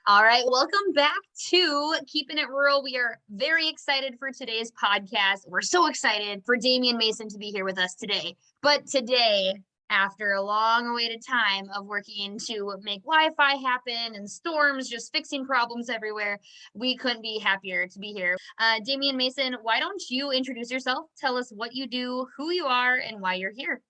All right, welcome back to Keepin It Rural. We are very excited for today's podcast. We're so excited for Damian Mason to be here with us today. But today, after a long-awaited time of working to make Wi-Fi happen and storms, just fixing problems everywhere, we couldn't be happier to be here. Damian Mason, why don't you introduce yourself? Tell us what you do, who you are, and why you're here.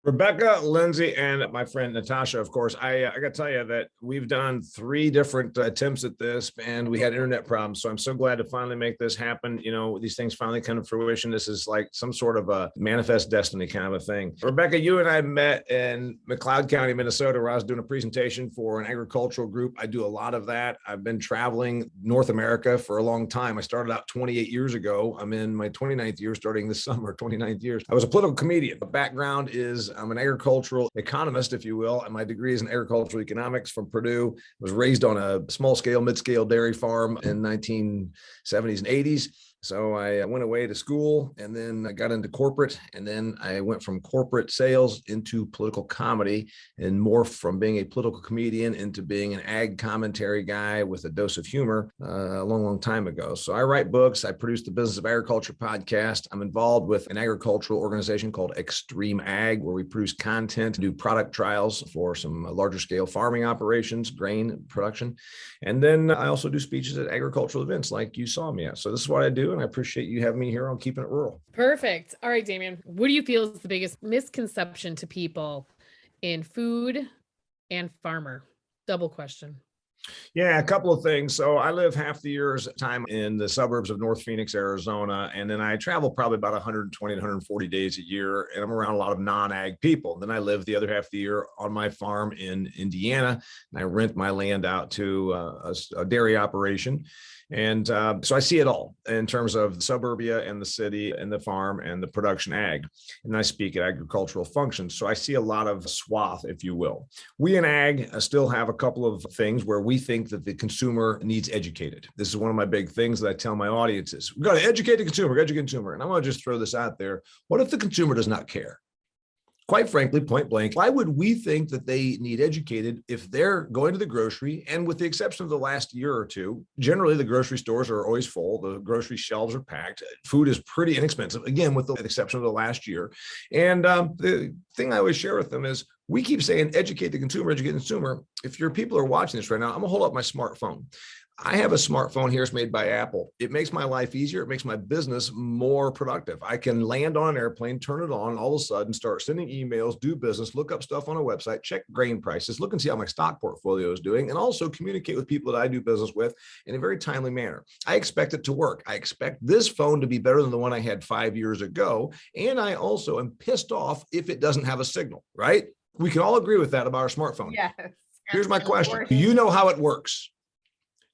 Rebecca, Lindsay, and my friend Natasha, of course, I got to tell you that we've done 3 different attempts at this and we had internet problems. So I'm so glad to finally make this happen. You know, these things finally come to fruition. This is like some sort of a manifest destiny kind of a thing. Rebecca, you and I met in McLeod County, Minnesota, where I was doing a presentation for an agricultural group. I do a lot of that. I've been traveling North America for a long time. I started out 28 years ago. I'm in my 29th year starting this summer, 29th year. I was a political comedian. My background is I'm an agricultural economist, if you will, and my degree is in agricultural economics from Purdue. I was raised on a small scale, mid-scale dairy farm in 1970s and 80s. So I went away to school and then I got into corporate, and then I went from corporate sales into political comedy and morphed from being a political comedian into being an ag commentary guy with a dose of humor a long time ago. So I write books. I produce the Business of Agriculture podcast. I'm involved with an agricultural organization called Extreme Ag, where we produce content, do product trials for some larger scale farming operations, grain production. And then I also do speeches at agricultural events like you saw me at. So this is what I do. And I appreciate you having me here on Keeping It Rural. Perfect. All right, Damian, what do you feel is the biggest misconception to people in food and farmer? Double question. Yeah, a couple of things. So I live half the year's time in the suburbs of North Phoenix, Arizona, and then I travel probably about 120 to 140 days a year, and I'm around a lot of non-ag people. Then I live the other half of the year on my farm in Indiana, and I rent my land out to a dairy operation. And so I see it all in terms of the suburbia and the city and the farm and the production ag. And I speak at agricultural functions. So I see a lot of swath, if you will. We in ag still have a couple of things where we think that the consumer needs educated. This is one of my big things that I tell my audiences. We've got to educate the consumer, educate the consumer. And I want to just throw this out there. What if the consumer does not care? Quite frankly, point blank, why would we think that they need educated if they're going to the grocery? And with the exception of the last year or two, generally the grocery stores are always full. The grocery shelves are packed. Food is pretty inexpensive, again, with the exception of the last year. And the thing I always share with them is we keep saying, educate the consumer, educate the consumer. If your people are watching this right now, I'm gonna hold up my smartphone. I have a smartphone here. It's made by Apple. It makes my life easier. It makes my business more productive. I can land on an airplane, turn it on, all of a sudden start sending emails, do business, look up stuff on a website, check grain prices, look and see how my stock portfolio is doing, and also communicate with people that I do business with in a very timely manner. I expect it to work. I expect this phone to be better than the one I had 5 years ago. And I also am pissed off if it doesn't have a signal, right? We can all agree with that about our smartphone. Yes. Here's my question. Do you know how it works?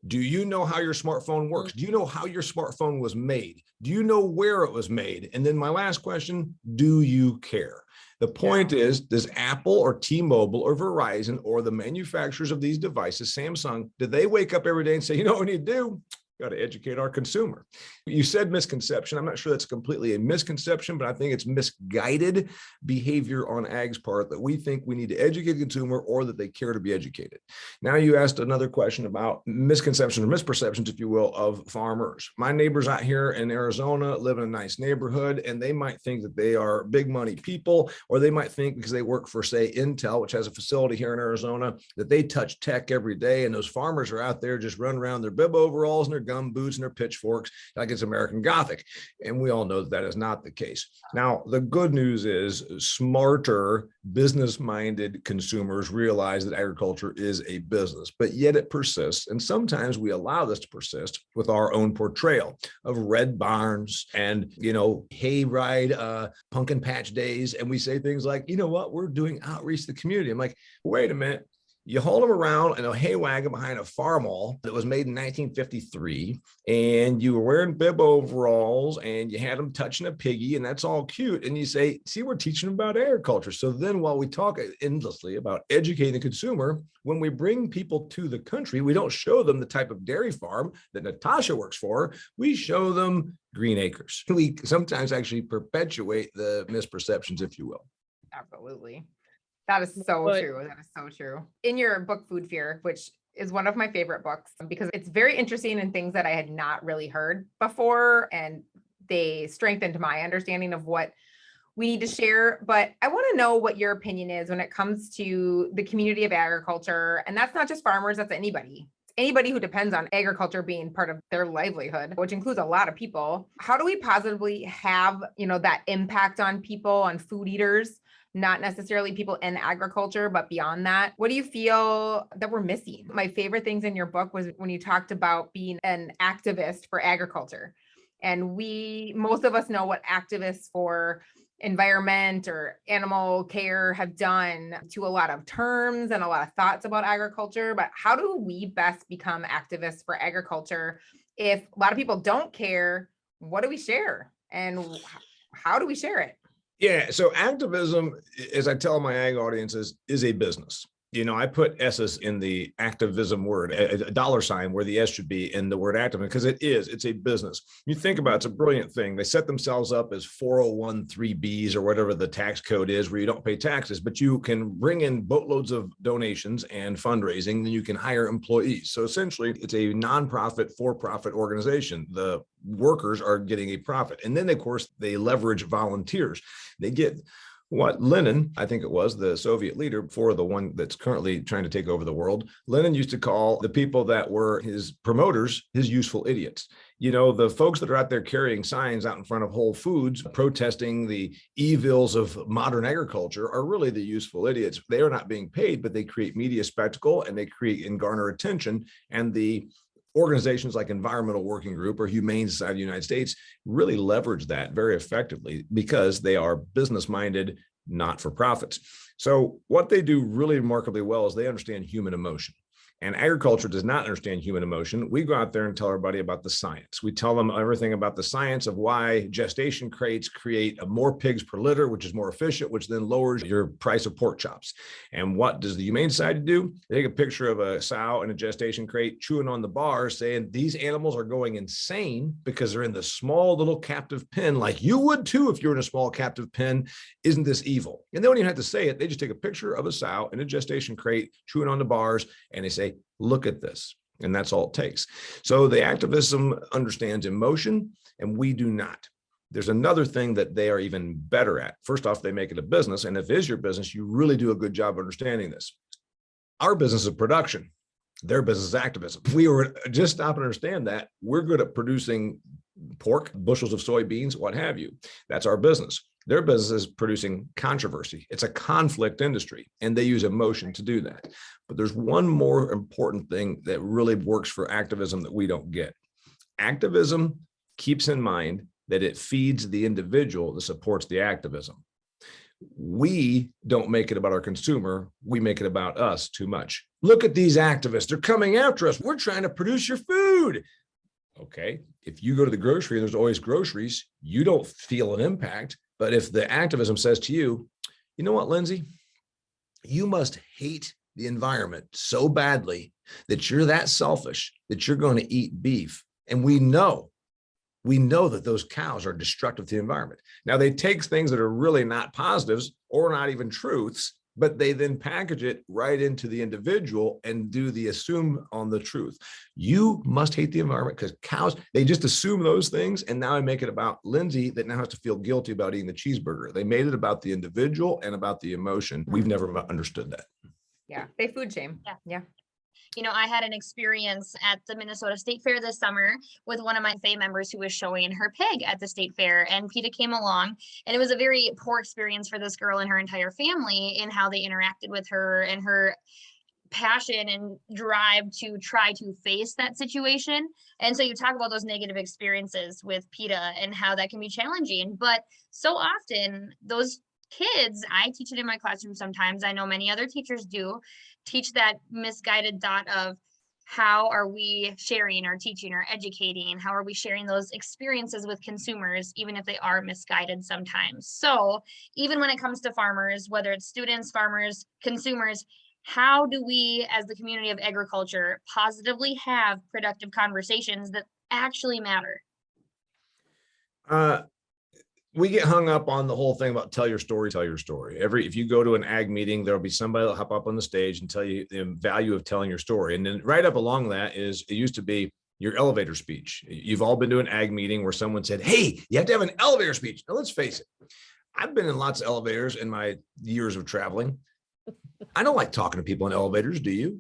Do you know how your smartphone works? Do you know how your smartphone was made? Do you know where it was made? And then my last question, do you care? The point is, does Apple or T-Mobile or Verizon or the manufacturers of these devices, Samsung, do they wake up every day and say, you know what we need to do? Got to educate our consumer. You said misconception. I'm not sure that's completely a misconception, but I think it's misguided behavior on ag's part that we think we need to educate the consumer or that they care to be educated. Now you asked another question about misconceptions or misperceptions, if you will, of farmers. My neighbors out here in Arizona live in a nice neighborhood, and they might think that they are big money people, or they might think because they work for, say, Intel, which has a facility here in Arizona, that they touch tech every day, and those farmers are out there just running around their bib overalls and their gum boots and their pitchforks like it's American Gothic. And we all know that is not the case. Now, the good news is smarter, business-minded consumers realize that agriculture is a business, but yet it persists. And sometimes we allow this to persist with our own portrayal of red barns and, hayride, pumpkin patch days. And we say things like, you know what, we're doing outreach to the community. I'm like, wait a minute. You haul them around in a hay wagon behind a farmall that was made in 1953, and you were wearing bib overalls, and you had them touching a piggy, and that's all cute. And you say, see, we're teaching them about agriculture. So then while we talk endlessly about educating the consumer, when we bring people to the country, we don't show them the type of dairy farm that Natasha works for. We show them green acres. We sometimes actually perpetuate the misperceptions, if you will. Absolutely. That is so true. That is so true. In your book, Food Fear, which is one of my favorite books because it's very interesting in things that I had not really heard before, and they strengthened my understanding of what we need to share. But I want to know what your opinion is when it comes to the community of agriculture. And that's not just farmers, that's anybody. Anybody who depends on agriculture being part of their livelihood, which includes a lot of people. How do we positively have, that impact on people, on food eaters, not necessarily people in agriculture, but beyond that? What do you feel that we're missing? My favorite things in your book was when you talked about being an activist for agriculture. And most of us know what activists for environment or animal care have done to a lot of terms and a lot of thoughts about agriculture. But how do we best become activists for agriculture? If a lot of people don't care, what do we share? And how do we share it? Yeah. So activism, as I tell my ag audiences, is a business. I put S's in the activism word, a dollar sign where the S should be in the word activism, because it's a business. You think about it, it's a brilliant thing. They set themselves up as 401(3)Bs or whatever the tax code is, where you don't pay taxes, but you can bring in boatloads of donations and fundraising, then you can hire employees. So essentially, it's a nonprofit, for-profit organization. The workers are getting a profit. And then, of course, they leverage volunteers. They get what Lenin, I think it was the Soviet leader before the one that's currently trying to take over the world, Lenin used to call the people that were his promoters his useful idiots. The folks that are out there carrying signs out in front of Whole Foods protesting the evils of modern agriculture are really the useful idiots. They are not being paid, but they create media spectacle and they create and garner attention. And the organizations like Environmental Working Group or Humane Society of the United States really leverage that very effectively because they are business-minded, not-for-profits. So what they do really remarkably well is they understand human emotion. And agriculture does not understand human emotion. We go out there and tell everybody about the science. We tell them everything about the science of why gestation crates create more pigs per litter, which is more efficient, which then lowers your price of pork chops. And what does the Humane Society do? They take a picture of a sow in a gestation crate chewing on the bars, saying these animals are going insane because they're in the small little captive pen, like you would too if you're in a small captive pen. Isn't this evil? And they don't even have to say it. They just take a picture of a sow in a gestation crate chewing on the bars, and they say, look at this. And that's all it takes. So the activism understands emotion, and we do not. There's another thing that they are even better at. First off, they make it a business. And if it is your business, you really do a good job understanding this. Our business is production. Their business is activism. If we were just stop and understand that, we're good at producing pork, bushels of soybeans, what have you. That's our business. Their business is producing controversy. It's a conflict industry, and they use emotion to do that. But there's one more important thing that really works for activism that we don't get. Activism keeps in mind that it feeds the individual that supports the activism. We don't make it about our consumer. We make it about us too much. Look at these activists. They're coming after us. We're trying to produce your food. Okay. If you go to the grocery and there's always groceries, you don't feel an impact. But if the activism says to you, you know what, Lindsay, you must hate the environment so badly that you're that selfish that you're going to eat beef. And we know that those cows are destructive to the environment. Now, they take things that are really not positives or not even truths, but they then package it right into the individual and do the assume on the truth. You must hate the environment because cows, they just assume those things. And now I make it about Lindsay that now has to feel guilty about eating the cheeseburger. They made it about the individual and about the emotion. We've never understood that. Yeah, they food shame. Yeah. I had an experience at the Minnesota State Fair this summer with one of my FAY members who was showing her pig at the state fair, and PETA came along, and it was a very poor experience for this girl and her entire family in how they interacted with her and her passion and drive to try to face that situation. And so you talk about those negative experiences with PETA and how that can be challenging, but so often those kids, I teach it in my classroom sometimes, I know many other teachers do, teach that misguided thought of how are we sharing or teaching or educating, how are we sharing those experiences with consumers, even if they are misguided sometimes. So even when it comes to farmers, whether it's students, farmers, consumers, how do we as the community of agriculture positively have productive conversations that actually matter? we get hung up on the whole thing about tell your story, tell your story. If you go to an ag meeting, there'll be somebody that'll hop up on the stage and tell you the value of telling your story. And then right up along that is, it used to be your elevator speech. You've all been to an ag meeting where someone said, hey, you have to have an elevator speech. Now let's face it. I've been in lots of elevators in my years of traveling. I don't like talking to people in elevators. Do you?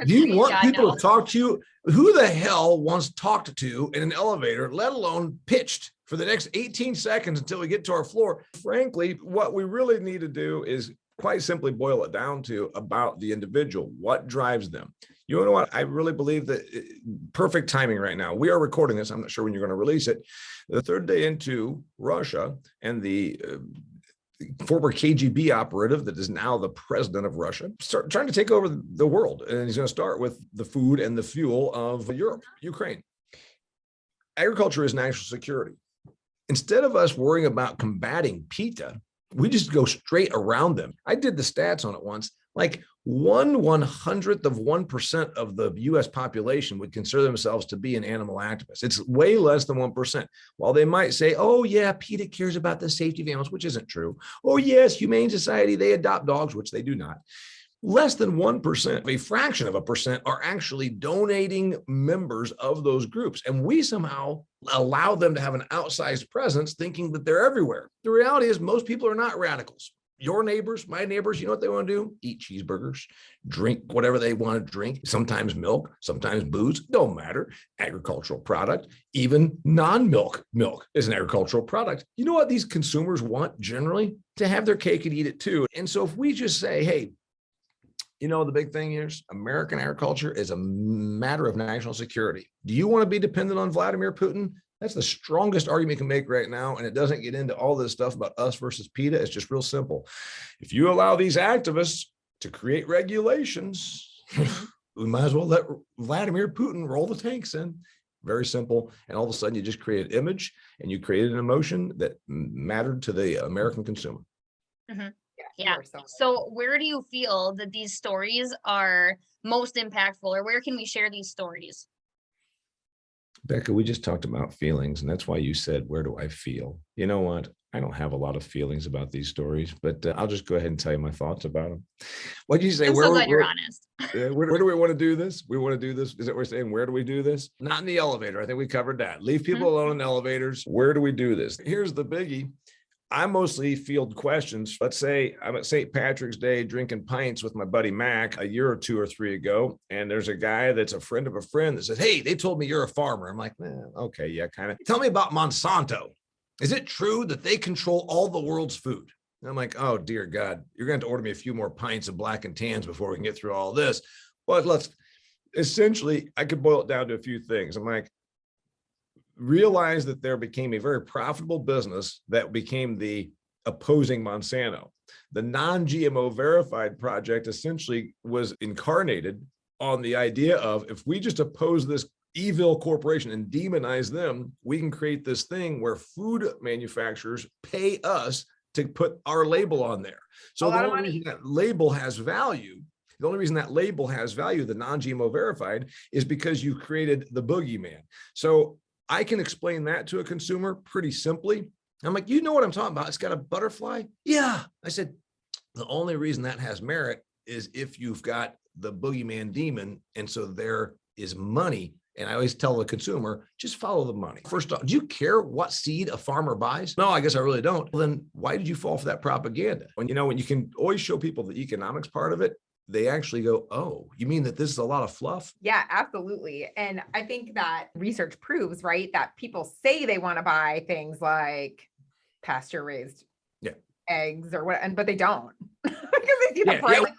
Do you want people to talk to you? Who the hell wants talked to in an elevator, let alone pitched for the next 18 seconds until we get to our floor? Frankly, what we really need to do is quite simply boil it down to about the individual. What drives them? You know what? I really believe that perfect timing right now. We are recording this. I'm not sure when you're going to release it. The third day into Russia, and the former KGB operative that is now the president of Russia, start trying to take over the world. And he's going to start with the food and the fuel of Europe, Ukraine. Agriculture is national security. Instead of us worrying about combating PETA, we just go straight around them. I did the stats on it once. Like 1/100% of the US population would consider themselves to be an animal activist. It's way less than 1%. While they might say, oh yeah, PETA cares about the safety of animals, which isn't true. Oh yes, Humane Society, they adopt dogs, which they do not. Less than 1%, a fraction of a percent, are actually donating members of those groups. And we somehow allow them to have an outsized presence, thinking that they're everywhere. The reality is most people are not radicals. Your neighbors, my neighbors, you know what they want to do? Eat cheeseburgers, drink whatever they want to drink, sometimes milk, sometimes booze, don't matter. Agricultural product, even non-milk milk is an agricultural product. You know what these consumers want generally? To have their cake and eat it too. And so if we just say, hey, you know, the big thing here is American agriculture is a matter of national security. Do you want to be dependent on Vladimir Putin? That's the strongest argument you can make right now. And it doesn't get into all this stuff about us versus PETA. It's just real simple. If you allow these activists to create regulations, we might as well let Vladimir Putin roll the tanks in. Very simple. And all of a sudden you just create an image and you created an emotion that mattered to the American consumer. Mm-hmm. Yeah. So where do you feel that these stories are most impactful, or where can we share these stories? Becca, we just talked about feelings, and that's why you said, where do I feel? You know what? I don't have a lot of feelings about these stories, but I'll just go ahead and tell you my thoughts about them. What did you say? I'm so glad you're honest. Where do we want to do this? We want to do this. Is that what we're saying? Where do we do this? Not in the elevator. I think we covered that. Leave people alone in elevators. Where do we do this? Here's the biggie. I mostly field questions. Let's say I'm at St. Patrick's Day drinking pints with my buddy Mac a year or two or three ago. And there's a guy that's a friend of a friend that says, hey, they told me you're a farmer. I'm like, okay, yeah, kind of. Tell me about Monsanto. Is it true that they control all the world's food? And I'm like, oh, dear God, you're going to have to order me a few more pints of Black and Tans before we can get through all this. But essentially, I could boil it down to a few things. I'm like, realized that there became a very profitable business that became the opposing Monsanto. The non-GMO verified project essentially was incarnated on the idea of, if we just oppose this evil corporation and demonize them, we can create this thing where food manufacturers pay us to put our label on there. So the only reason that label has value, the non-GMO verified, is because you created the boogeyman. So I can explain that to a consumer pretty simply. I'm like, you know what I'm talking about? It's got a butterfly. Yeah. I said, the only reason that has merit is if you've got the boogeyman demon. And so there is money. And I always tell the consumer, just follow the money. First off, do you care what seed a farmer buys? No, I guess I really don't. Well, then why did you fall for that propaganda? When you can always show people the economics part of it, they actually go, oh, you mean that this is a lot of fluff? Yeah, absolutely. And I think that research proves, right, that people say they want to buy things like pasture raised eggs or what, but they don't. Because they see the price. Like,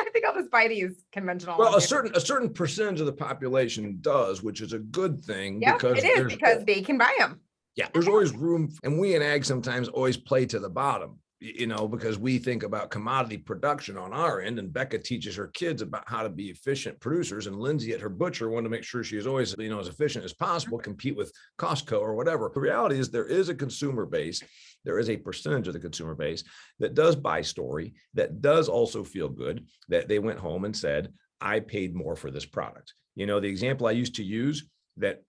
I think I'll just buy these conventional. Well, a certain percentage of the population does, which is a good thing. Yeah, it is, because they can buy them. Yeah, there's always room. And we in ag sometimes always play to the bottom, because we think about commodity production on our end, and Becca teaches her kids about how to be efficient producers, and Lindsay at her butcher wanted to make sure she is always, as efficient as possible, compete with Costco or whatever. The reality is there is a consumer base. There is a percentage of the consumer base that does buy story, that does also feel good, that they went home and said, I paid more for this product. The example I used to use, that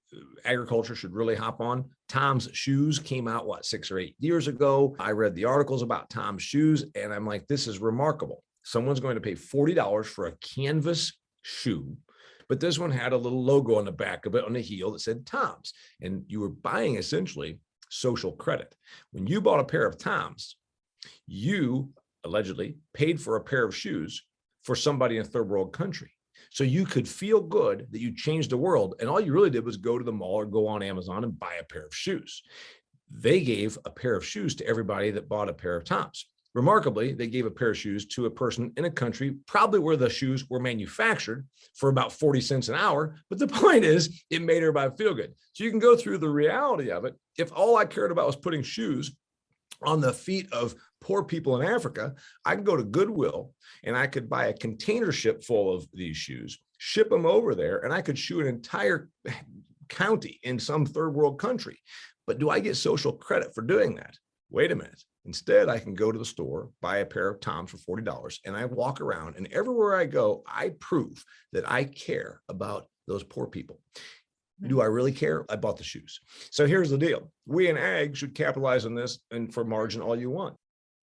agriculture should really hop on? Tom's shoes came out, 6 or 8 years ago. I read the articles about Tom's shoes, and I'm like, this is remarkable. Someone's going to pay $40 for a canvas shoe, but this one had a little logo on the back of it on the heel that said Tom's, and you were buying essentially social credit. When you bought a pair of Tom's, you allegedly paid for a pair of shoes for somebody in a third world country. So you could feel good that you changed the world, and all you really did was go to the mall or go on Amazon and buy a pair of shoes. They gave a pair of shoes to everybody that bought a pair of Tom's. Remarkably, they gave a pair of shoes to a person in a country, probably where the shoes were manufactured, for about 40 cents an hour. But the point is, it made everybody feel good. So you can go through the reality of it. If all I cared about was putting shoes on the feet of poor people in Africa, I could go to Goodwill and I could buy a container ship full of these shoes, ship them over there, and I could shoe an entire county in some third world country. But do I get social credit for doing that? Wait a minute. Instead, I can go to the store, buy a pair of Tom's for $40, and I walk around, and everywhere I go, I prove that I care about those poor people. Do I really care? I bought the shoes. So here's the deal. We in ag should capitalize on this and for margin all you want.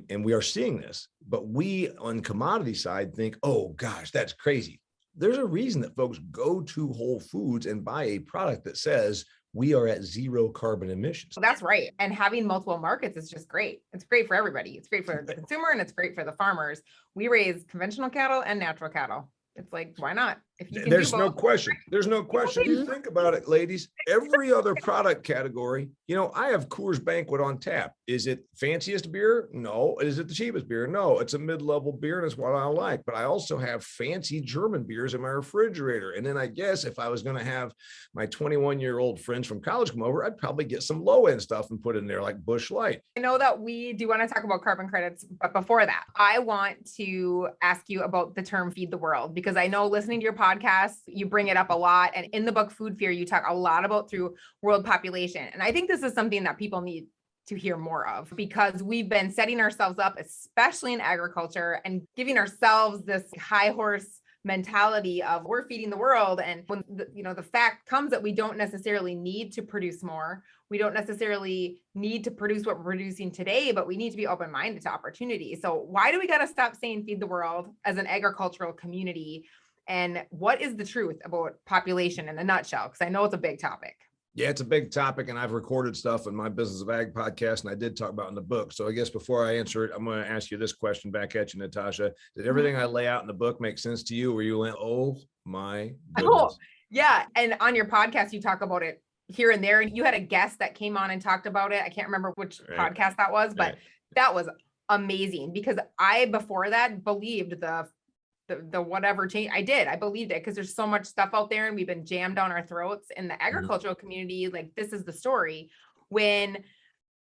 And we are seeing this, but we on commodity side think, oh gosh, that's crazy. There's a reason that folks go to Whole Foods and buy a product that says we are at 0 carbon emissions. Well, that's right. And having multiple markets is just great. It's great for everybody. It's great for the consumer and it's great for the farmers. We raise conventional cattle and natural cattle. It's like, why not? If you can There's do no both. question. There's no question. You think about it, ladies, every other product category, I have Coors Banquet on tap. Is it fanciest beer? No. Is it the cheapest beer? No, it's a mid-level beer and it's what I like. But I also have fancy German beers in my refrigerator. And then I guess if I was going to have my 21-year-old friends from college come over, I'd probably get some low-end stuff and put in there like Busch Light. I know that we do want to talk about carbon credits, but before that, I want to ask you about the term feed the world, because I know listening to your podcast, you bring it up a lot. And in the book Food Fear, you talk a lot about through world population. And I think this is something that people need to hear more of, because we've been setting ourselves up, especially in agriculture, and giving ourselves this high horse mentality of we're feeding the world. And when the fact comes that we don't necessarily need to produce more, we don't necessarily need to produce what we're producing today, but we need to be open-minded to opportunity. So why do we got to stop saying feed the world as an agricultural community? And what is the truth about population in a nutshell? Because I know it's a big topic. Yeah, it's a big topic, and I've recorded stuff in my Business of Ag podcast, and I did talk about it in the book. So I guess before I answer it, I'm going to ask you this question back at you, Natasha. Did everything I lay out in the book make sense to you? Or you went, oh my goodness? Oh, yeah. And on your podcast, you talk about it here and there. And you had a guest that came on and talked about it. I can't remember which podcast that was, but that was amazing, because I, before that, believed the whatever change I believed it, because there's so much stuff out there and we've been jammed down our throats in the agricultural community. Like, this is the story, when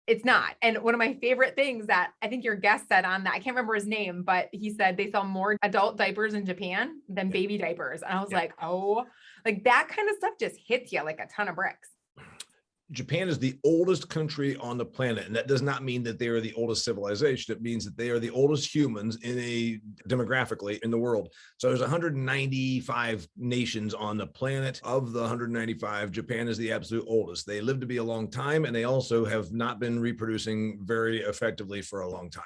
it's not. And one of my favorite things that I think your guest said on that, I can't remember his name, but he said they sell more adult diapers in Japan than baby diapers. And I was like, oh, like that kind of stuff just hits you like a ton of bricks. Japan is the oldest country on the planet, and that does not mean that they are the oldest civilization. It means that they are the oldest humans demographically in the world. So there's 195 nations on the planet. Of the 195, Japan is the absolute oldest. They live to be a long time, and they also have not been reproducing very effectively for a long time.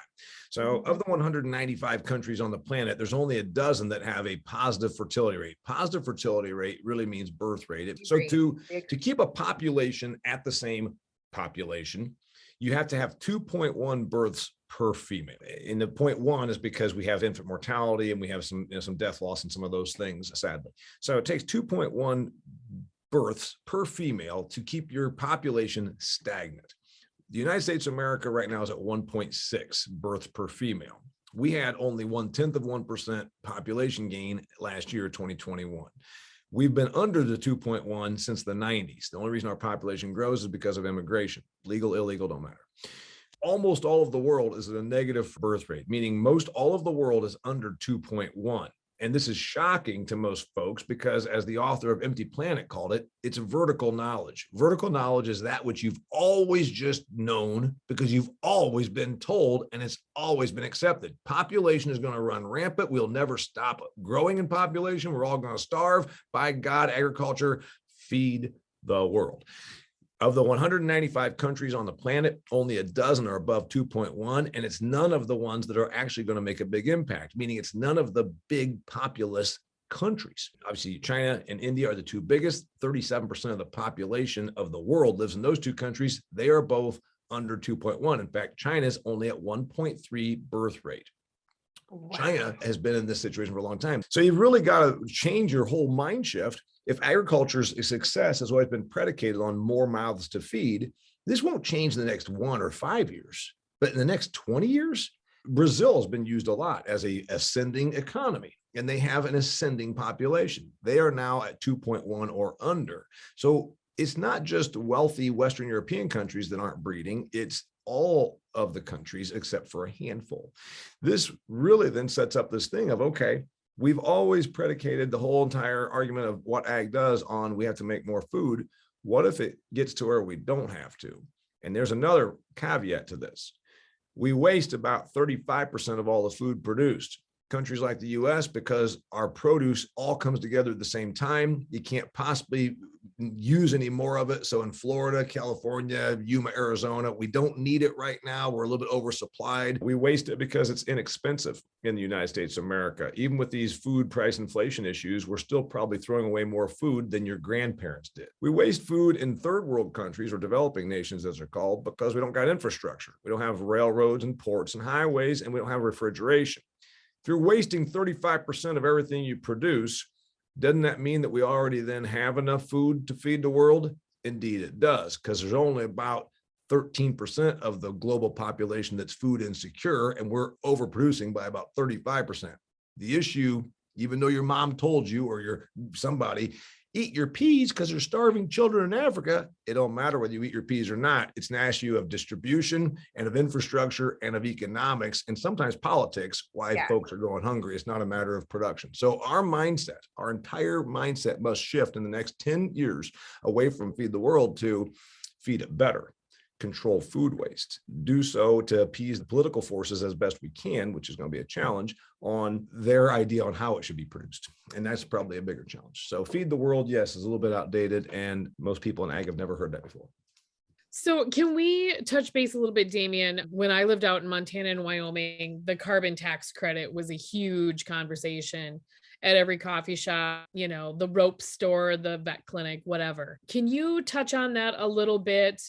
So of the 195 countries on the planet, there's only a dozen that have a positive fertility rate. Positive fertility rate really means birth rate. So to keep a population at the same population, you have to have 2.1 births per female. And the 0.1 is because we have infant mortality and we have some death loss and some of those things, sadly. So it takes 2.1 births per female to keep your population stagnant. The United States of America right now is at 1.6 births per female. We had only 0.1% population gain last year, 2021. We've been under the 2.1 since the 90s. The only reason our population grows is because of immigration. Legal, illegal, don't matter. Almost all of the world is at a negative birth rate, meaning most all of the world is under 2.1. And this is shocking to most folks because, as the author of Empty Planet called it, it's vertical knowledge. Vertical knowledge is that which you've always just known because you've always been told and it's always been accepted. Population is going to run rampant. We'll never stop growing in population. We're all going to starve. By God, agriculture, feed the world. Of the 195 countries on the planet, only a dozen are above 2.1, and it's none of the ones that are actually going to make a big impact, meaning it's none of the big populous countries. Obviously, China and India are the two biggest. 37% of the population of the world lives in those two countries. They are both under 2.1. In fact, China is only at 1.3 birth rate. Wow. China has been in this situation for a long time. So you've really got to change your whole mind shift. If agriculture's success has always been predicated on more mouths to feed, this won't change in the next 1 or 5 years. But in the next 20 years, Brazil has been used a lot as an ascending economy, and they have an ascending population. They are now at 2.1 or under. So it's not just wealthy Western European countries that aren't breeding, it's all of the countries except for a handful. This really then sets up this thing of, okay, we've always predicated the whole entire argument of what ag does on we have to make more food. What if it gets to where we don't have to? And there's another caveat to this. We waste about 35% of all the food produced. Countries like the US, because our produce all comes together at the same time, you can't possibly use any more of it. So in Florida, California, Yuma, Arizona, we don't need it right now. We're a little bit oversupplied. We waste it because it's inexpensive in the United States of America. Even with these food price inflation issues, we're still probably throwing away more food than your grandparents did. We waste food in third world countries, or developing nations as they're called, because we don't got infrastructure. We don't have railroads and ports and highways, and we don't have refrigeration. If you're wasting 35% of everything you produce, doesn't that mean that we already then have enough food to feed the world? Indeed, it does, because there's only about 13% of the global population that's food insecure, and we're overproducing by about 35%. The issue, even though your mom told you or your somebody, eat your peas because there's starving children in Africa, it don't matter whether you eat your peas or not. It's an issue of distribution and of infrastructure and of economics and sometimes politics, why folks are going hungry. It's not a matter of production. So our mindset, our entire mindset must shift in the next 10 years away from feed the world to feed it better, control food waste, do so to appease the political forces as best we can, which is going to be a challenge on their idea on how it should be produced. And that's probably a bigger challenge. So feed the world, yes, is a little bit outdated, and most people in ag have never heard that before. So can we touch base a little bit, Damian? When I lived out in Montana and Wyoming, the carbon tax credit was a huge conversation at every coffee shop, you know, the rope store, the vet clinic, whatever. Can you touch on that a little bit?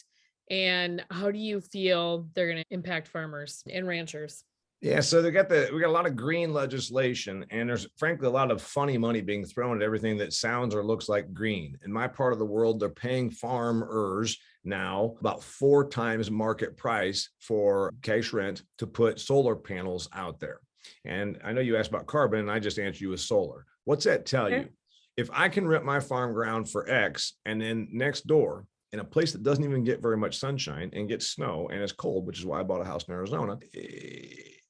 And how do you feel they're going to impact farmers and ranchers? Yeah, so we got a lot of green legislation, and there's frankly a lot of funny money being thrown at everything that sounds or looks like green. In my part of the world, they're paying farmers now about 4 times market price for cash rent to put solar panels out there. And I know you asked about carbon, and I just answered you with solar. What's that tell you? If I can rent my farm ground for X, and then next door, in a place that doesn't even get very much sunshine and gets snow and it's cold, which is why I bought a house in Arizona,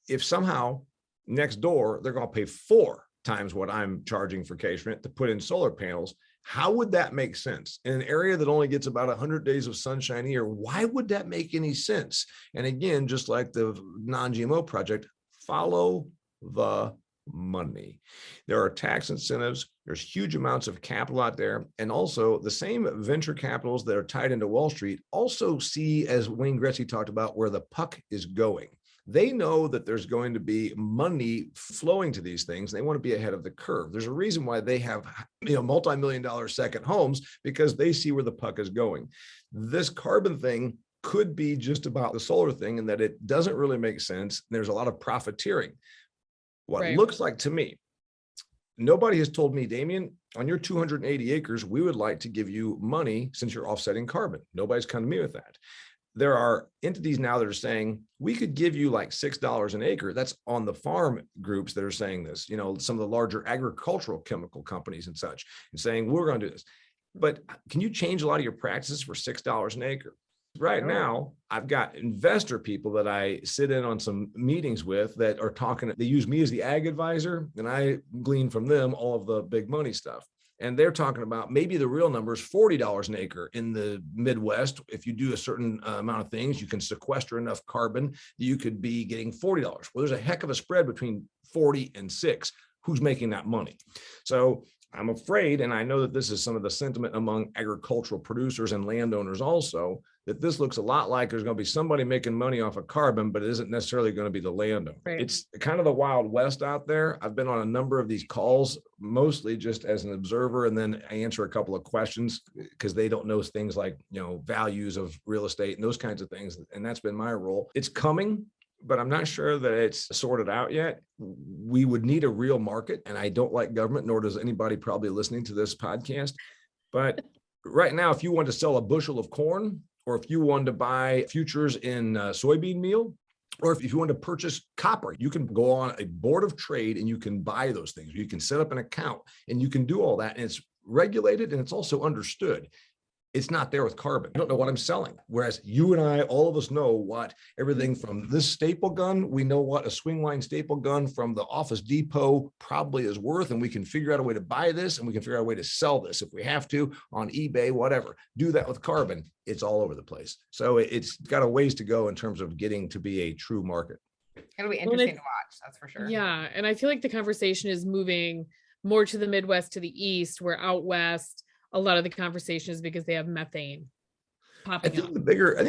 if somehow next door they're going to pay 4 times what I'm charging for cash rent to put in solar panels, how would that make sense? In an area that only gets about 100 days of sunshine a year, why would that make any sense? And again, just like the non-GMO project, follow the money. There are tax incentives. There's huge amounts of capital out there. And also the same venture capitals that are tied into Wall Street also see, as Wayne Gretzky talked about, where the puck is going. They know that there's going to be money flowing to these things. They want to be ahead of the curve. There's a reason why they have, multi-million-dollar second homes, because they see where the puck is going. This carbon thing could be just about the solar thing, in that it doesn't really make sense. There's a lot of profiteering. What looks like to me, nobody has told me, Damian, on your 280 acres, we would like to give you money since you're offsetting carbon. Nobody's come to me with that. There are entities now that are saying, we could give you like $6 an acre. That's on the farm groups that are saying this, some of the larger agricultural chemical companies and such, and saying, we're going to do this. But can you change a lot of your practices for $6 an acre? Right now, I've got investor people that I sit in on some meetings with that are talking, they use me as the ag advisor, and I glean from them all of the big money stuff. And they're talking about maybe the real number is $40 an acre in the Midwest. If you do a certain amount of things, you can sequester enough carbon that you could be getting $40. Well, there's a heck of a spread between 40 and 6. Who's making that money? So I'm afraid, and I know that this is some of the sentiment among agricultural producers and landowners also, that this looks a lot like there's going to be somebody making money off of carbon, but it isn't necessarily going to be the landowner. Right. It's kind of the Wild West out there. I've been on a number of these calls, mostly just as an observer, and then I answer a couple of questions because they don't know things like, values of real estate and those kinds of things. And that's been my role. It's coming, but I'm not sure that it's sorted out yet. We would need a real market, and I don't like government, nor does anybody probably listening to this podcast. But right now, if you want to sell a bushel of corn, or if you want to buy futures in soybean meal, or if you want to purchase copper, you can go on a board of trade and you can buy those things. You can set up an account and you can do all that. And it's regulated and it's also understood. It's not there with carbon. I don't know what I'm selling. Whereas you and I, all of us know what everything from this staple gun, we know what a swing line staple gun from the Office Depot probably is worth. And we can figure out a way to buy this and we can figure out a way to sell this if we have to on eBay, whatever. Do that with carbon. It's all over the place. So it's got a ways to go in terms of getting to be a true market. It'll be interesting to watch. That's for sure. Yeah. And I feel like the conversation is moving more to the Midwest, to the East, where out West, a lot of the conversation is because they have methane popping up. I think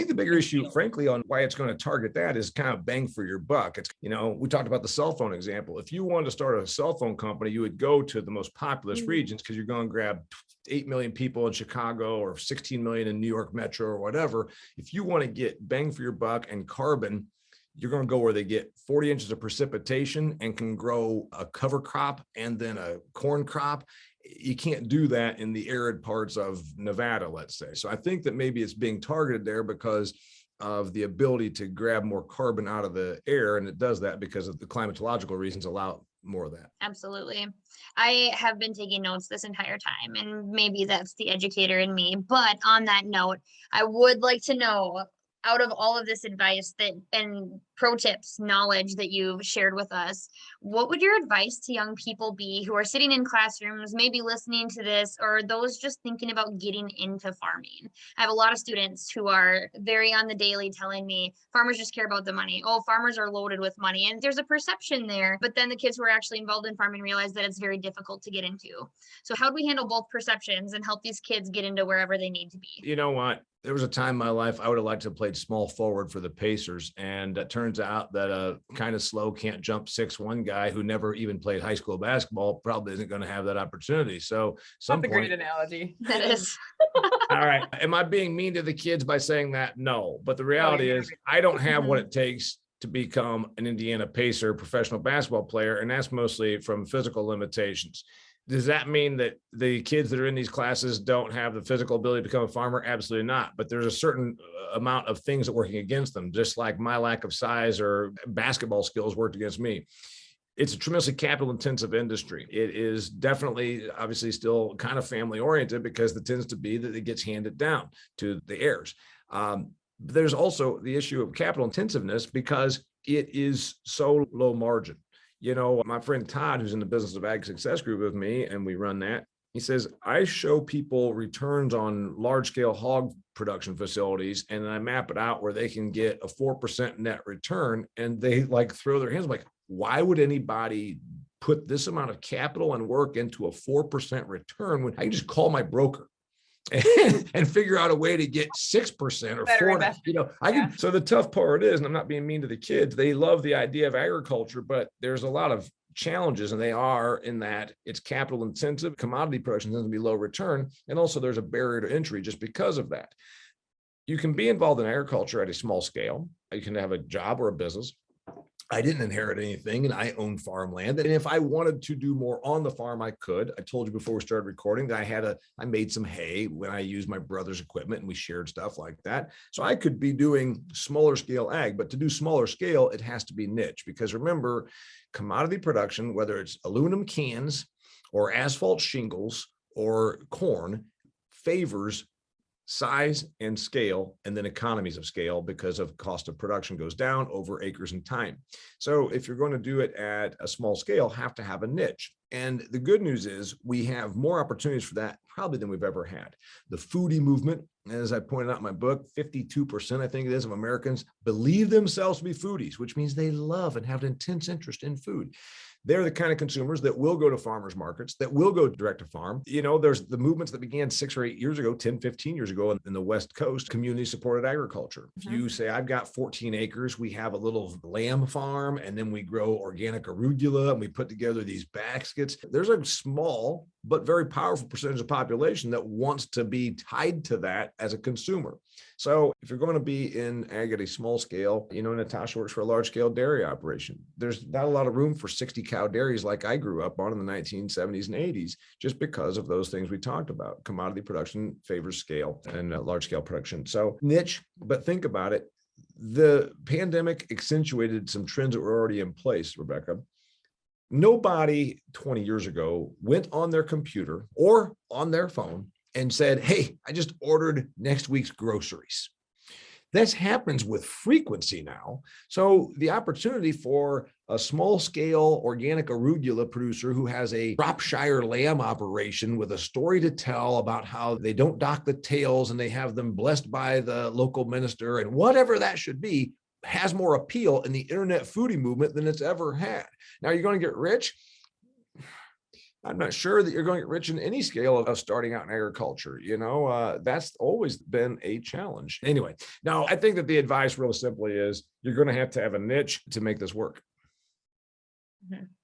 the bigger issue, frankly, on why it's going to target that is kind of bang for your buck. It's, we talked about the cell phone example. If you wanted to start a cell phone company, you would go to the most populous regions because you're going to grab 8 million people in Chicago or 16 million in New York Metro or whatever. If you want to get bang for your buck and carbon, you're going to go where they get 40 inches of precipitation and can grow a cover crop and then a corn crop. You can't do that in the arid parts of Nevada, let's say. So I think that maybe it's being targeted there because of the ability to grab more carbon out of the air. And it does that because of the climatological reasons allow more of that. Absolutely. I have been taking notes this entire time, and maybe that's the educator in me. But on that note, I would like to know, out of all of this advice and pro tips, knowledge that you've shared with us, what would your advice to young people be who are sitting in classrooms, maybe listening to this, or those just thinking about getting into farming? I have a lot of students who are very on the daily telling me farmers just care about the money. Oh, farmers are loaded with money. And there's a perception there, but then the kids who are actually involved in farming realize that it's very difficult to get into. So how do we handle both perceptions and help these kids get into wherever they need to be? You know what? There was a time in my life I would have liked to have played small forward for the Pacers. And it turns out that a kind of slow, can't jump 6'1" guy who never even played high school basketball probably isn't going to have that opportunity. So That's a great analogy. That is. All right. Am I being mean to the kids by saying that? No. But the reality is I don't have what it takes to become an Indiana Pacer professional basketball player. And that's mostly from physical limitations. Does that mean that the kids that are in these classes don't have the physical ability to become a farmer? Absolutely not. But there's a certain amount of things that are working against them, just like my lack of size or basketball skills worked against me. It's a tremendously capital intensive industry. It is definitely, obviously, still kind of family oriented because it tends to be that it gets handed down to the heirs. There's also the issue of capital intensiveness because it is so low margin. My friend Todd, who's in the business of Ag Success Group with me, and we run that, he says, I show people returns on large scale hog production facilities, and then I map it out where they can get a 4% net return. And they throw their hands like, why would anybody put this amount of capital and work into a 4% return when I can just call my broker and figure out a way to get 6% or 4%. So the tough part is, and I'm not being mean to the kids, they love the idea of agriculture, but there's a lot of challenges, and they are in that it's capital intensive. Commodity production tends to be low return. And also there's a barrier to entry just because of that. You can be involved in agriculture at a small scale. You can have a job or a business. I didn't inherit anything and I own farmland. And if I wanted to do more on the farm, I could. I told you before we started recording that I made some hay when I used my brother's equipment and we shared stuff like that. So I could be doing smaller scale ag, but to do smaller scale, it has to be niche because remember, commodity production, whether it's aluminum cans or asphalt shingles or corn, favors size and scale, and then economies of scale because of cost of production goes down over acres and time. So if you're going to do it at a small scale, have to have a niche. And the good news is we have more opportunities for that probably than we've ever had. The foodie movement As I pointed out in my book, 52%, I think it is, of Americans believe themselves to be foodies, which means they love and have an intense interest in food. They're the kind of consumers that will go to farmers markets, that will go direct to farm. There's the movements that began 6 or 8 years ago, 10, 15 years ago in the West Coast, community supported agriculture. If you say, I've got 14 acres, we have a little lamb farm, and then we grow organic arugula, and we put together these baskets. There's a small but very powerful percentage of the population that wants to be tied to that as a consumer. So if you're going to be in ag at a small scale, Natasha works for a large scale dairy operation. There's not a lot of room for 60 cow dairies like I grew up on in the 1970s and 80s, just because of those things we talked about. Commodity production favors scale and large scale production. So niche, but think about it. The pandemic accentuated some trends that were already in place, Rebecca. Nobody 20 years ago went on their computer or on their phone and said, hey, I just ordered next week's groceries. This happens with frequency now. So the opportunity for a small scale organic arugula producer who has a Shropshire lamb operation with a story to tell about how they don't dock the tails and they have them blessed by the local minister and whatever that should be, has more appeal in the internet foodie movement than it's ever had. Now, you're going to get rich. I'm not sure that you're going to get rich in any scale of starting out in agriculture. That's always been a challenge. Anyway, now I think that the advice real simply is you're going to have a niche to make this work.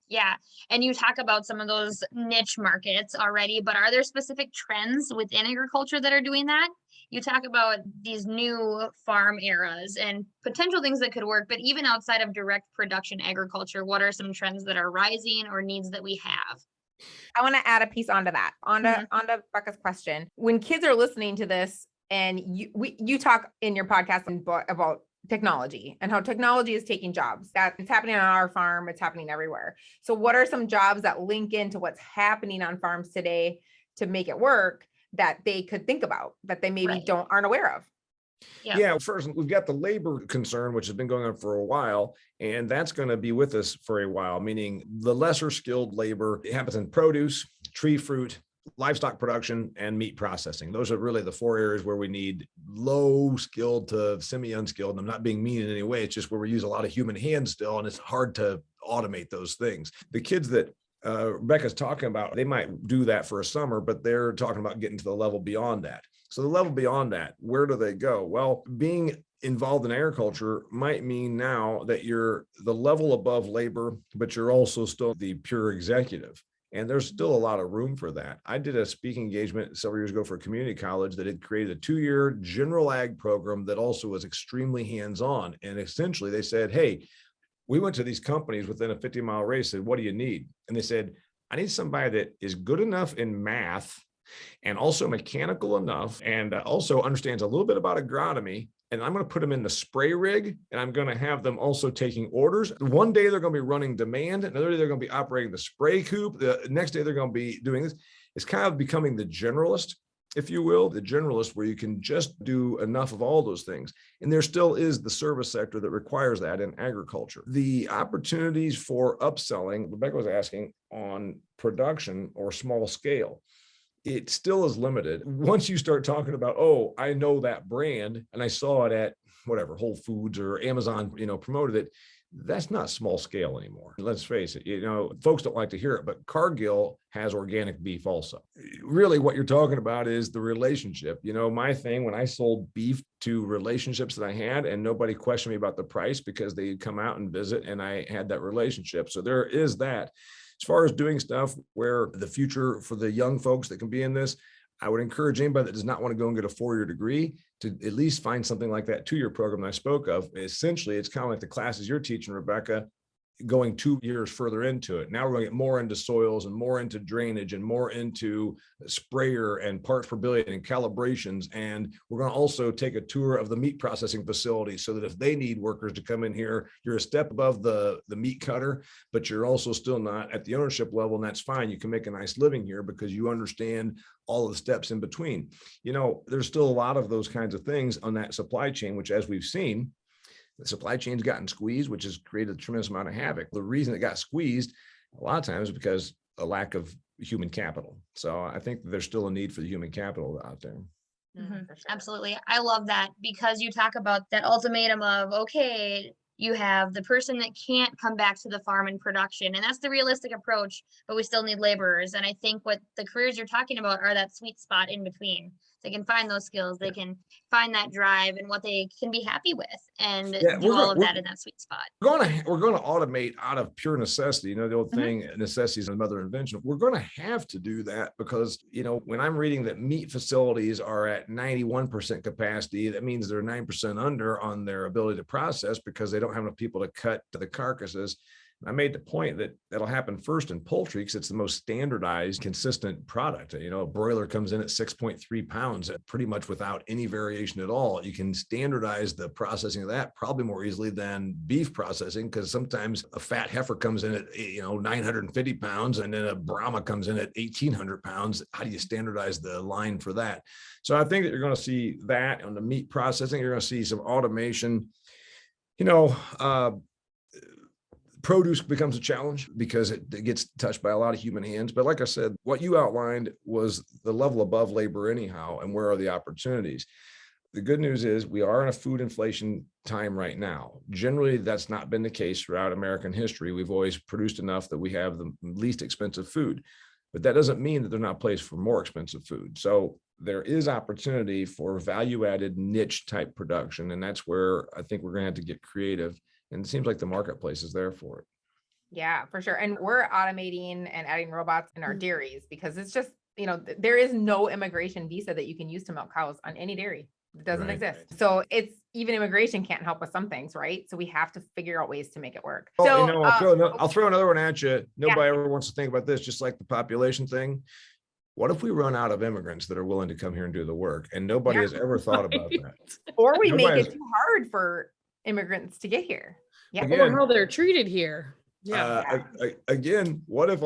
Yeah. And you talk about some of those niche markets already, but are there specific trends within agriculture that are doing that? You talk about these new farm eras and potential things that could work, but even outside of direct production agriculture, what are some trends that are rising or needs that we have? I want to add a piece onto that, onto Becca's question. When kids are listening to this, and you talk in your podcast about technology and how technology is taking jobs, that it's happening on our farm, it's happening everywhere. So what are some jobs that link into what's happening on farms today to make it work that they could think about that they maybe aren't aware of? Yeah, first, we've got the labor concern, which has been going on for a while, and that's going to be with us for a while, meaning the lesser skilled labor. It happens in produce, tree fruit, livestock production, and meat processing. Those are really the 4 areas where we need low skilled to semi-unskilled. And I'm not being mean in any way. It's just where we use a lot of human hands still, and it's hard to automate those things. The kids that Rebecca's talking about, they might do that for a summer, but they're talking about getting to the level beyond that. So the level beyond that, where do they go? Well, being involved in agriculture might mean now that you're the level above labor, but you're also still the pure executive. And there's still a lot of room for that. I did a speaking engagement several years ago for a community college that had created a 2-year general ag program that also was extremely hands-on. And essentially they said, hey, we went to these companies within a 50-mile radius, said, what do you need? And they said, I need somebody that is good enough in math and also mechanical enough and also understands a little bit about agronomy. And I'm going to put them in the spray rig, and I'm going to have them also taking orders. One day they're going to be running demand. Another day they're going to be operating the spray coop. The next day they're going to be doing this. It's kind of becoming the generalist, if you will, the generalist where you can just do enough of all those things. And there still is the service sector that requires that in agriculture. The opportunities for upselling, Rebecca was asking, on production or small scale, it still is limited. Once you start talking about, oh, I know that brand and I saw it at whatever, Whole Foods or Amazon, promoted it, that's not small scale anymore. Let's face it, folks don't like to hear it, but Cargill has organic beef also. Really what you're talking about is the relationship. My thing when I sold beef to relationships that I had, and nobody questioned me about the price because they'd come out and visit and I had that relationship. So there is that. As far as doing stuff where the future for the young folks that can be in this, I would encourage anybody that does not want to go and get a 4-year degree to at least find something like that 2-year program that I spoke of. Essentially, it's kind of like the classes you're teaching, Rebecca, going 2 years further into it. Now we're going to get more into soils and more into drainage and more into sprayer and parts per billion and calibrations. And we're going to also take a tour of the meat processing facility so that if they need workers to come in here, you're a step above the meat cutter, but you're also still not at the ownership level. And that's fine. You can make a nice living here because you understand all of the steps in between. There's still a lot of those kinds of things on that supply chain, which, as we've seen, the supply chain's gotten squeezed, which has created a tremendous amount of havoc. The reason it got squeezed a lot of times is because a lack of human capital. So I think there's still a need for the human capital out there. For sure. Absolutely. I love that because you talk about that ultimatum of, okay, you have the person that can't come back to the farm in production, and that's the realistic approach, but we still need laborers. And I think what the careers you're talking about are that sweet spot in between. They can find those skills, they can find that drive and what they can be happy with and do all of that in that sweet spot. We're going to automate out of pure necessity. You know, the old thing, necessity is the mother of invention. We're going to have to do that because, you know, when I'm reading that meat facilities are at 91% capacity, that means they're 9% under on their ability to process because they don't have enough people to cut the carcasses. I made the point that that'll happen first in poultry because it's the most standardized, consistent product. You know, a broiler comes in at 6.3 pounds, pretty much without any variation at all. You can standardize the processing of that probably more easily than beef processing because sometimes a fat heifer comes in at 950 pounds and then a Brahma comes in at 1,800 pounds. How do you standardize the line for that? So I think that you're going to see that on the meat processing. You're going to see some automation. Produce becomes a challenge because it gets touched by a lot of human hands. But like I said, what you outlined was the level above labor anyhow, and where are the opportunities? The good news is we are in a food inflation time right now. Generally, that's not been the case throughout American history. We've always produced enough that we have the least expensive food, but that doesn't mean that there's not a place for more expensive food. So there is opportunity for value-added niche type production. And that's where I think we're going to have to get creative. And it seems like the marketplace is there for it. Yeah, for sure. And we're automating and adding robots in our dairies because it's just, there is no immigration visa that you can use to milk cows on any dairy. It doesn't exist. Right. So it's even immigration can't help with some things, right? So we have to figure out ways to make it work. I'll throw another one at you. Nobody ever wants to think about this, just like the population thing. What if we run out of immigrants that are willing to come here and do the work? And nobody has ever thought about that. Or we make it too hard for immigrants to get here. Yeah. Or how they're treated here. Yeah. Again, what if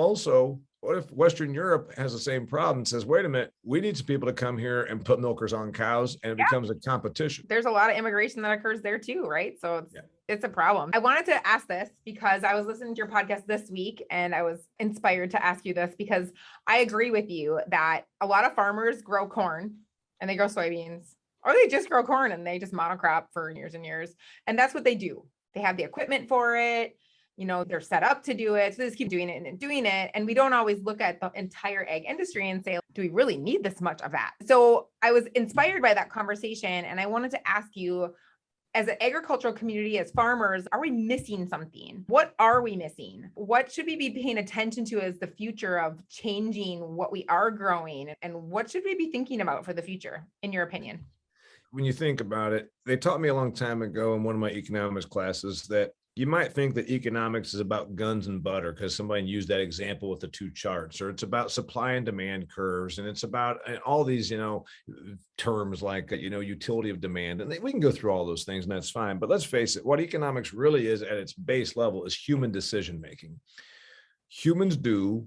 Western Europe has the same problem and says, wait a minute, we need some people to come here and put milkers on cows, and it becomes a competition. There's a lot of immigration that occurs there too, right? So it's a problem. I wanted to ask this because I was listening to your podcast this week and I was inspired to ask you this because I agree with you that a lot of farmers grow corn and they grow soybeans, or they just grow corn and they just monocrop for years and years. And that's what they do. They have the equipment for it. They're set up to do it. So they just keep doing it and doing it. And we don't always look at the entire egg industry and say, do we really need this much of that? So I was inspired by that conversation. And I wanted to ask you, as an agricultural community, as farmers, are we missing something? What are we missing? What should we be paying attention to as the future of changing what we are growing? And what should we be thinking about for the future, in your opinion? When you think about it, they taught me a long time ago in one of my economics classes that you might think that economics is about guns and butter because somebody used that example with the two charts, or it's about supply and demand curves. And it's about all these, terms like, utility of demand. And we can go through all those things and that's fine. But let's face it, what economics really is at its base level is human decision-making. Humans do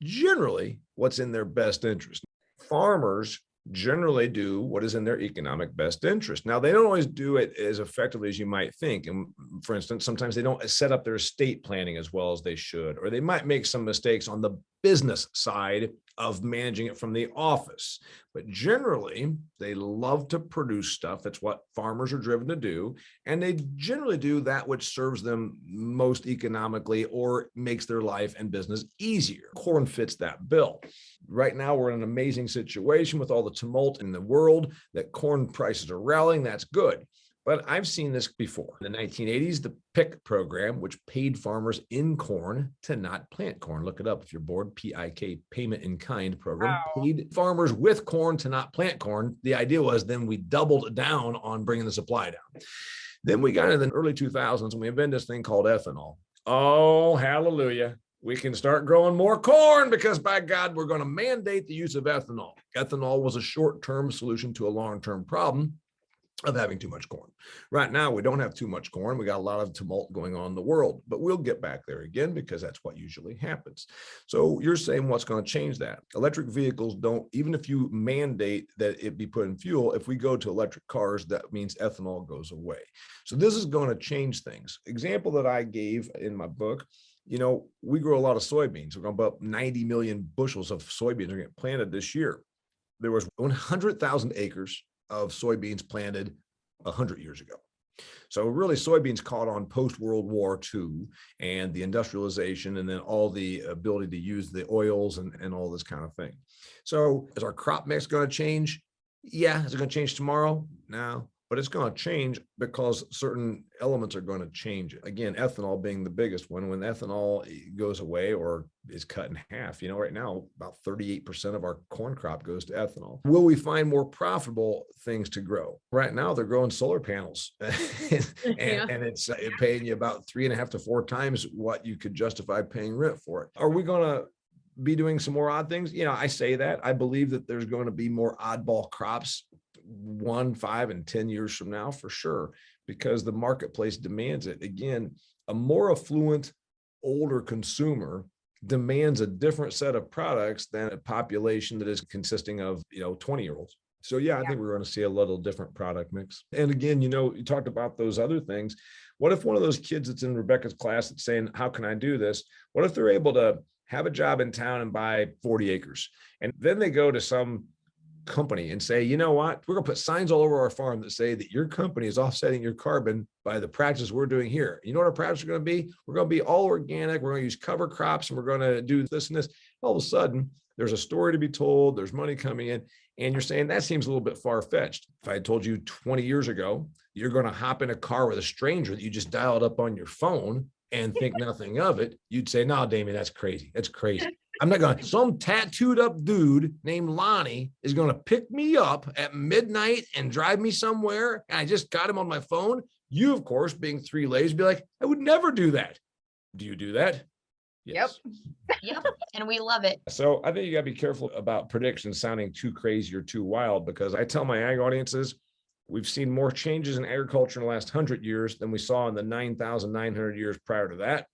generally what's in their best interest. Farmers generally do what is in their economic best interest. Now, they don't always do it as effectively as you might think. And for instance, sometimes they don't set up their estate planning as well as they should, or they might make some mistakes on the business side of managing it from the office. But generally, they love to produce stuff. That's what farmers are driven to do. And they generally do that which serves them most economically or makes their life and business easier. Corn fits that bill. Right now, we're in an amazing situation with all the tumult in the world that corn prices are rallying. That's good. But I've seen this before. In the 1980s, the PIC program, which paid farmers in corn to not plant corn. Look it up if you're bored. PIK, Payment in Kind program, paid farmers with corn to not plant corn. The idea was then we doubled down on bringing the supply down. Then we got into the early 2000s and we invented this thing called ethanol. Oh, hallelujah. We can start growing more corn because, by God, we're going to mandate the use of ethanol. Ethanol was a short-term solution to a long-term problem of having too much corn. Right now, we don't have too much corn. We got a lot of tumult going on in the world, but we'll get back there again because that's what usually happens. So you're saying what's going to change that? Electric vehicles don't, even if you mandate that it be put in fuel, if we go to electric cars, that means ethanol goes away. So this is going to change things. Example that I gave in my book, we grow a lot of soybeans. We're going to about 90 million bushels of soybeans are getting planted this year. there was 100,000 acres of soybeans planted 100 years ago. So really soybeans caught on post-World War II and the industrialization and then all the ability to use the oils and all this kind of thing. So is our crop mix going to change? Yeah. Is it going to change tomorrow? No. But it's going to change because certain elements are going to change. Again, ethanol being the biggest one. When ethanol goes away or is cut in half, right now, about 38% of our corn crop goes to ethanol. Will we find more profitable things to grow? Right now, they're growing solar panels and it's paying you about 3.5 to 4 times what you could justify paying rent for it. Are we going to be doing some more odd things? I say that. I believe that there's going to be more oddball crops 1, 5, and 10 years from now, for sure, because the marketplace demands it. Again, a more affluent, older consumer demands a different set of products than a population that is consisting of, 20-year-olds. So I think we're going to see a little different product mix. And again, you talked about those other things. What if one of those kids that's in Rebecca's class that's saying, how can I do this? What if they're able to have a job in town and buy 40 acres? And then they go to some company and say, you know what, we're going to put signs all over our farm that say that your company is offsetting your carbon by the practices we're doing here. You know what our practices are going to be? We're going to be all organic. We're going to use cover crops and we're going to do this and this. All of a sudden, there's a story to be told. There's money coming in. And you're saying that seems a little bit far-fetched. If I had told you 20 years ago, you're going to hop in a car with a stranger that you just dialed up on your phone and think nothing of it, you'd say, no, Damian, that's crazy. That's crazy. I'm not going to, some tattooed up dude named Lonnie is going to pick me up at midnight and drive me somewhere. And I just got him on my phone. You, of course, being 3 lays, be like, I would never do that. Do you do that? Yes. Yep. And we love it. So I think you got to be careful about predictions sounding too crazy or too wild, because I tell my ag audiences, we've seen more changes in agriculture in the last 100 years than we saw in the 9,900 years prior to that.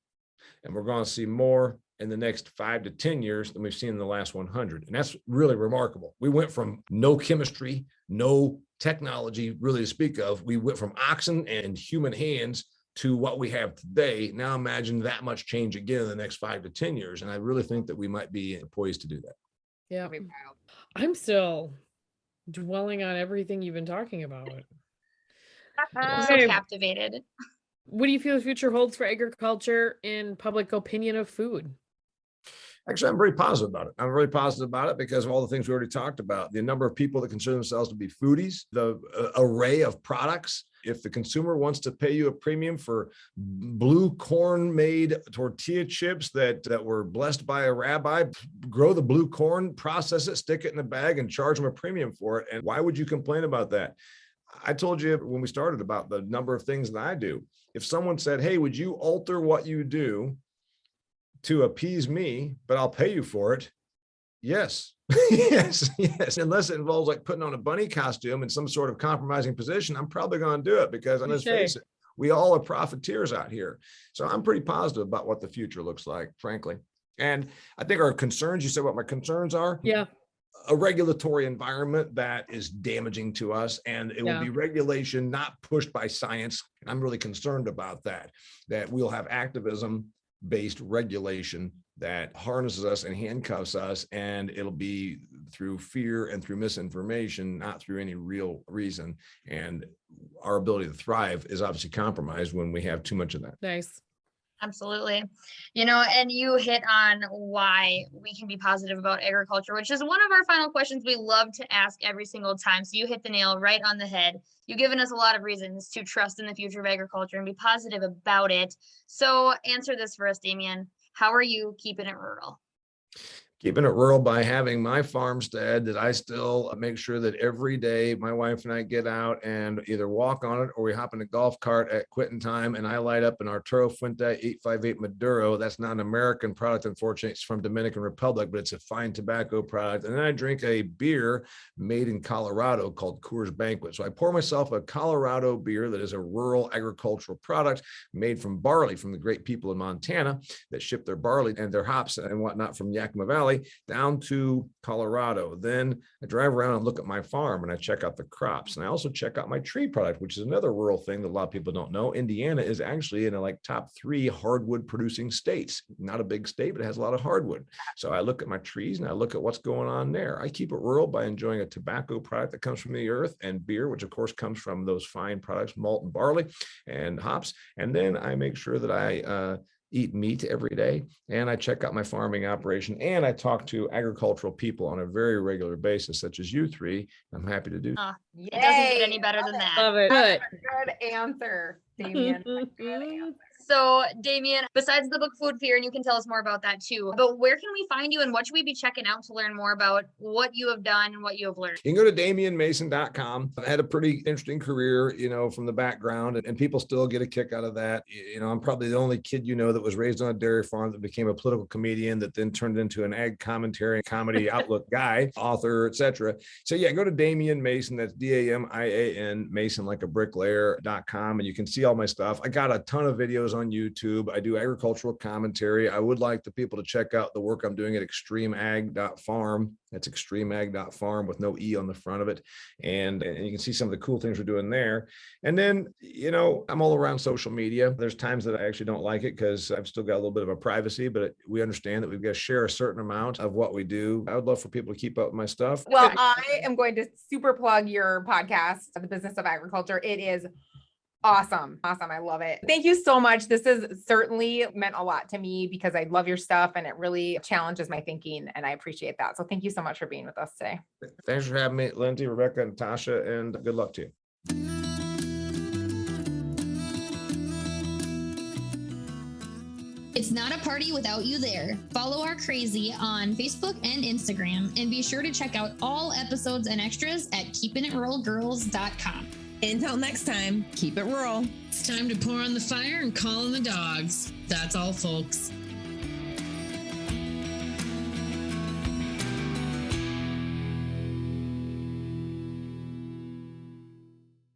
And we're going to see more in the next 5 to 10 years than we've seen in the last 100. And that's really remarkable. We went from no chemistry, no technology really to speak of. We went from oxen and human hands to what we have today. Now imagine that much change again in the next 5 to 10 years. And I really think that we might be poised to do that. Yeah. I'm still dwelling on everything you've been talking about. So captivated. What do you feel the future holds for agriculture and public opinion of food? Actually, I'm very positive about it. I'm very positive about it because of all the things we already talked about. The number of people that consider themselves to be foodies, the array of products. If the consumer wants to pay you a premium for blue corn made tortilla chips that were blessed by a rabbi, grow the blue corn, process it, stick it in a bag and charge them a premium for it. And why would you complain about that? I told you when we started about the number of things that I do. If someone said, hey, would you alter what you do to appease me, but I'll pay you for it? Yes. yes. Unless it involves like putting on a bunny costume in some sort of compromising position, I'm probably going to do it because let's face it, we all are profiteers out here. So I'm pretty positive about what the future looks like, frankly. And I think our concerns, you said what my concerns are. Yeah. A regulatory environment that is damaging to us, and it will be regulation not pushed by science. I'm really concerned about that we'll have activism-based regulation that harnesses us and handcuffs us, and it'll be through fear and through misinformation, not through any real reason. And our ability to thrive is obviously compromised when we have too much of that. Nice. Absolutely. And you hit on why we can be positive about agriculture, which is one of our final questions we love to ask every single time. So you hit the nail right on the head. You've given us a lot of reasons to trust in the future of agriculture and be positive about it. So answer this for us, Damian. How are you keeping it rural? Keeping it rural by having my farmstead that I still make sure that every day my wife and I get out and either walk on it or we hop in a golf cart at quitting time and I light up an Arturo Fuente 858 Maduro. That's not an American product, unfortunately. It's from Dominican Republic, but it's a fine tobacco product. And then I drink a beer made in Colorado called Coors Banquet. So I pour myself a Colorado beer that is a rural agricultural product made from barley from the great people in Montana that ship their barley and their hops and whatnot from Yakima Valley Valley down to Colorado. Then I drive around and look at my farm and I check out the crops. And I also check out my tree product, which is another rural thing that a lot of people don't know. Indiana is actually in like top 3 hardwood producing states. Not a big state, but it has a lot of hardwood. So I look at my trees and I look at what's going on there. I keep it rural by enjoying a tobacco product that comes from the earth, and beer, which of course comes from those fine products, malt and barley and hops. And then I make sure that I eat meat every day, and I check out my farming operation, and I talk to agricultural people on a very regular basis, such as you three. I'm happy to do. It doesn't get any better than that. Love it. Good answer, Damian. Good answer. So, Damian, besides the book Food Fear, and you can tell us more about that too, but where can we find you and what should we be checking out to learn more about what you have done and what you have learned? You can go to DamianMason.com. I had a pretty interesting career, from the background, and people still get a kick out of that. I'm probably the only kid that was raised on a dairy farm that became a political comedian that then turned into an ag commentary and comedy outlook guy, author, etc. So yeah, go to Damian Mason. That's DAMIAN Mason, like a bricklayer.com, and you can see all my stuff. I got a ton of videos on YouTube. I do agricultural commentary. I would like the people to check out the work I'm doing at extremeag.farm. That's extremeag.farm with no E on the front of it. And you can see some of the cool things we're doing there. And then, I'm all around social media. There's times that I actually don't like it because I've still got a little bit of a privacy, but we understand that we've got to share a certain amount of what we do. I would love for people to keep up with my stuff. Well, I am going to super plug your podcast, The Business of Agriculture. It is awesome. Awesome. I love it. Thank you so much. This has certainly meant a lot to me because I love your stuff and it really challenges my thinking, and I appreciate that. So thank you so much for being with us today. Thanks for having me, Lindsay, Rebecca, and Tasha, and good luck to you. It's not a party without you there. Follow our crazy on Facebook and Instagram, and be sure to check out all episodes and extras at keepinitruralgirls.com. Until next time, keep it rural. It's time to pour on the fire and call in the dogs. That's all, folks.